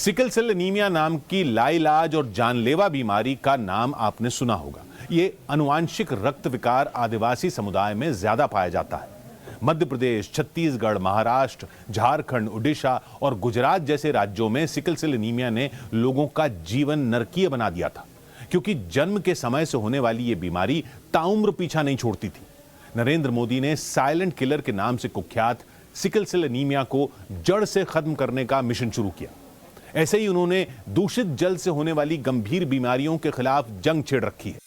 Sickle cell anaemia नाम की लाइलाज और जानलेवा बीमारी का नाम आपने सुना होगा। ये आनुवांशिक रक्त विकार आदिवासी समुदाय में ज्यादा पाया जाता है। मध्य प्रदेश, छत्तीसगढ़, महाराष्ट्र, झारखंड, उड़ीसा और गुजरात जैसे राज्यों में सिकल सेल एनीमिया ने लोगों का जीवन नरकीय बना दिया था, क्योंकि जन्म के समय से होने वाली ये बीमारी ताउम्र पीछा नहीं छोड़ती थी। नरेंद्र मोदी ने साइलेंट किलर के नाम से कुख्यात सिकल सेल एनीमिया को जड़ से खत्म करने का मिशन शुरू किया। ऐसे ही उन्होंने दूषित जल से होने वाली गंभीर बीमारियों के खिलाफ जंग छेड़ रखी है।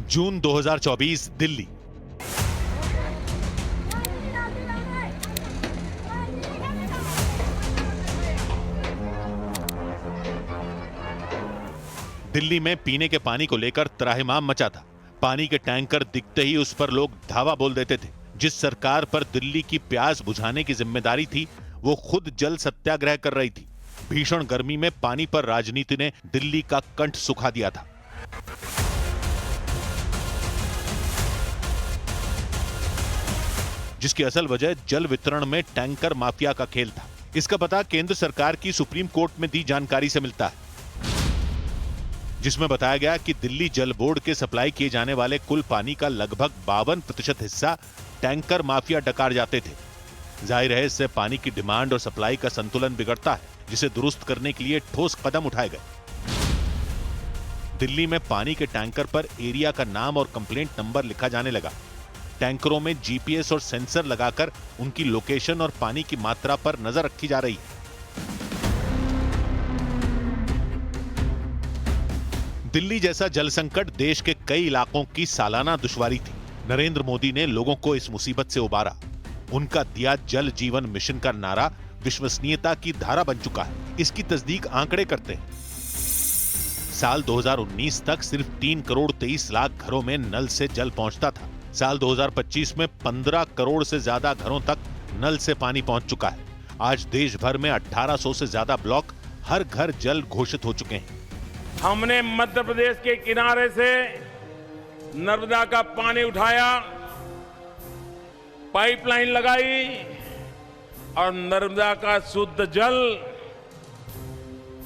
जून 2024, दिल्ली। दिल्ली में पीने के पानी को लेकर त्राहिमाम मचा था। पानी के टैंकर दिखते ही उस पर लोग धावा बोल देते थे। जिस सरकार पर दिल्ली की प्यास बुझाने की जिम्मेदारी थी, वो खुद जल सत्याग्रह कर रही थी। भीषण गर्मी में पानी पर राजनीति ने दिल्ली का कंठ सुखा दिया था। जिसकी असल वजह जल वितरण में टैंकर माफिया का खेल था। इसका पता केंद्र सरकार की सुप्रीम कोर्ट में दी जानकारी से मिलता है, जिसमें बताया गया कि दिल्ली जल बोर्ड के सप्लाई किए जाने वाले कुल पानी का लगभग 52% हिस्सा टैंकर माफिया डकार जाते थे। जाहिर है, इससे पानी की डिमांड और सप्लाई का संतुलन बिगड़ता है, जिसे दुरुस्त करने के लिए ठोस कदम उठाए गए। दिल्ली में पानी के टैंकर पर एरिया का नाम और कंप्लेंट नंबर लिखा जाने लगा। टैंकरों में जीपीएस और सेंसर लगाकर उनकी लोकेशन और पानी की मात्रा पर नजर रखी जा रही है। दिल्ली जैसा जल संकट देश के कई इलाकों की सालाना दुश्वारी थी। नरेंद्र मोदी ने लोगों को इस मुसीबत से उबारा। उनका दिया जल जीवन मिशन का नारा विश्वसनीयता की धारा बन चुका है। इसकी तस्दीक आंकड़े करते हैं। साल 2019 तक सिर्फ 3 करोड़ 23 लाख घरों में नल से जल पहुंचता था। साल 2025 में 15 करोड़ से ज्यादा घरों तक नल से पानी पहुंच चुका है। आज देश भर में 1800 से ज्यादा ब्लॉक हर घर जल घोषित हो चुके हैं। हमने मध्य प्रदेश के किनारे से नर्मदा का पानी उठाया, पाइपलाइन लगाई और नर्मदा का शुद्ध जल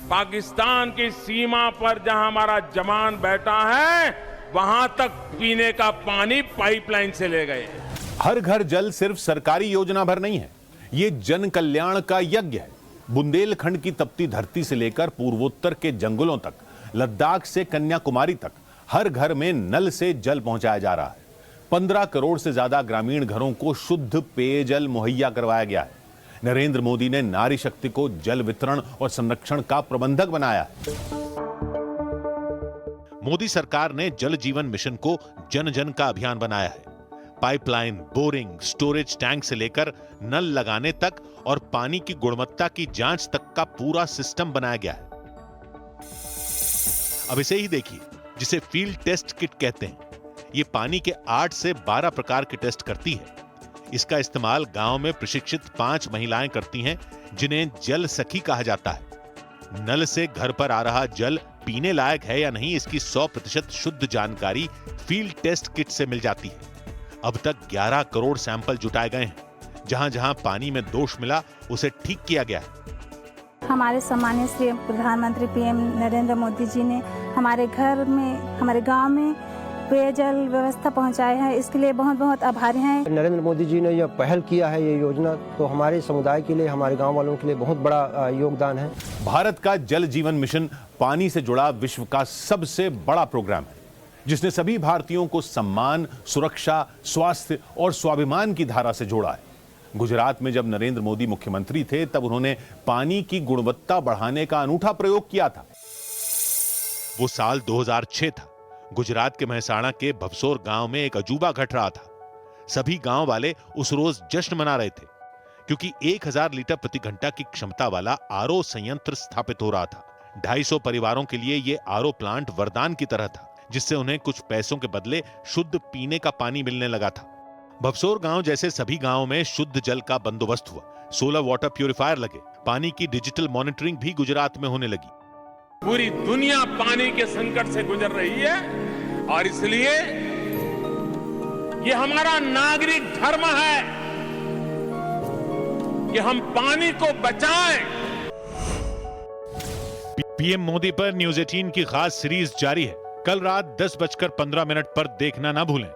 पाकिस्तान की सीमा पर जहां हमारा जवान बैठा है, वहां तक पीने का पानी पाइपलाइन से ले गए। हर घर जल सिर्फ सरकारी योजना भर नहीं है, ये जन कल्याण का यज्ञ है। बुंदेलखंड की तपती धरती से लेकर पूर्वोत्तर के जंगलों तक, लद्दाख से कन्याकुमारी तक हर घर में नल से जल पहुंचाया जा रहा है। 15 करोड़ से ज्यादा ग्रामीण घरों को शुद्ध पेयजल मुहैया करवाया गया है। नरेंद्र मोदी ने नारी शक्ति को जल वितरण और संरक्षण का प्रबंधक बनाया है। मोदी सरकार ने जल जीवन मिशन को जन जन का अभियान बनाया है। पाइपलाइन, बोरिंग, स्टोरेज टैंक से लेकर नल लगाने तक और पानी की गुणवत्ता की जांच तक का पूरा सिस्टम बनाया गया है। अब इसे ही देखिए, जिसे फील्ड टेस्ट किट कहते हैं। ये पानी के 8 से 12 प्रकार के टेस्ट करती है। इसका इस्तेमाल गांव में प्रशिक्षित 5 महिलाएं करती हैं, जिन्हें जल सखी कहा जाता है। नल से घर पर आ रहा जल पीने लायक है या नहीं, इसकी 100% शुद्ध जानकारी फील्ड टेस्ट किट से मिल जाती है। अब तक 11 करोड़ सैंपल जुटाए गए हैं। जहां जहां पानी में दोष मिला, उसे ठीक किया गया है। हमारे सम्मानित श्री प्रधानमंत्री पीएम नरेंद्र मोदी जी ने हमारे घर में, हमारे गांव में पेयजल व्यवस्था पहुंचाए है। इसके लिए बहुत बहुत आभारी हैं। नरेंद्र मोदी जी ने यह पहल किया है, ये योजना तो हमारे समुदाय के लिए, हमारे गांव वालों के लिए बहुत बड़ा योगदान है। भारत का जल जीवन मिशन पानी से जुड़ा विश्व का सबसे बड़ा प्रोग्राम है, जिसने सभी भारतीयों को सम्मान, सुरक्षा, स्वास्थ्य और स्वाभिमान की धारा से जोड़ा है। गुजरात में जब नरेंद्र मोदी मुख्यमंत्री थे, तब उन्होंने पानी की गुणवत्ता बढ़ाने का अनूठा प्रयोग किया था। वो साल 2006 था। गुजरात के मेहसाणा के भवसोर गांव में एक अजूबा घट रहा था। सभी गांव वाले उस रोज जश्न मना रहे थे, क्योंकि 1000 लीटर प्रति घंटा की क्षमता वाला आरओ संयंत्र स्थापित हो रहा था। 250 परिवारों के लिए ये आरओ प्लांट वरदान की तरह था, जिससे उन्हें कुछ पैसों के बदले शुद्ध पीने का पानी मिलने लगा था। भवसोर गांव जैसे सभी गांवों में शुद्ध जल का बंदोबस्त हुआ। 16 वाटर प्यूरिफायर लगे। पानी की डिजिटल मॉनिटरिंग भी गुजरात में होने लगी। पूरी दुनिया पानी के संकट से गुजर रही है और इसलिए ये हमारा नागरिक धर्म है कि हम पानी को बचाएं। पीएम मोदी पर न्यूज 18 की खास सीरीज जारी है। कल रात 10:15 पर देखना ना भूलें।